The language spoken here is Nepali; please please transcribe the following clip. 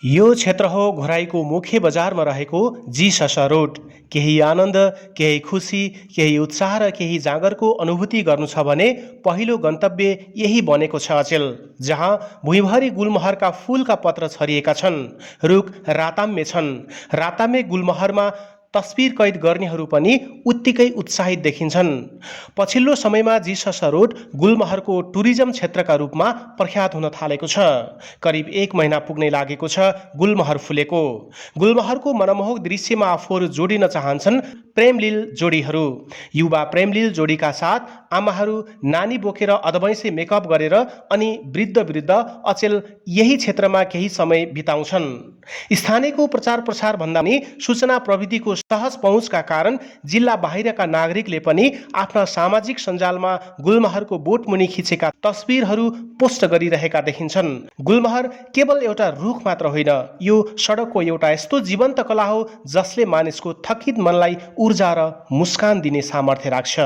यो क्षेत्र हो घोराईको मुख्य बजारमा रहेको जी.स.स. रोड। केही आनन्द, केही खुसी, केही उत्साह र केही जागरको अनुभूति गर्नु छ भने पहिलो गन्तव्य यही बनेको छ अचेल, जहाँ भुइँभरि गुलमोहरका फूलका पत्र छरिएका छन्। रुख राताम्य छन्। राताम्य गुलमोहरमा तस्बिर कैद गर्नेहरू पनि उत्तिकै उत्साहित देखिन्छन्। पछिल्लो समयमा जी.स.स. रोड गुलमोहरको टुरिज्म क्षेत्रका रूपमा प्रख्यात हुन थालेको छ। करिब 1 महिना पुग्नै लागेको छ गुलमोहर फुलेको। गुलमोहरको मनमोहक दृश्यमा आफूहरू जोडिन चाहन्छन् प्रेमलील जोडीहरू। युवा प्रेमलील जोडीका साथ आमाहरू नानी बोकेर अधबैँसे मेकअप गरेर अनि वृद्ध अचेल यही क्षेत्रमा केही समय बिताउँछन्। स्थानीयको प्रचार प्रसार भन्दा पनि सूचना प्रविधिको सहज पहुँचका कारण जिल्ला बाहिरका नागरिकले पनि आफ्ना सामाजिक सञ्जालमा गुलमोहरको बोटमुनि खिचेका तस्बिरहरू पोस्ट गरिरहेका देखिन्छन्। गुलमोहर केवल एउटा रुख मात्र होइन, यो सडकको एउटा यस्तो जीवन्त कला हो जसले मानिसको थकित मनलाई ऊर्जा र मुस्कान दिने सामर्थ्य राख्छ।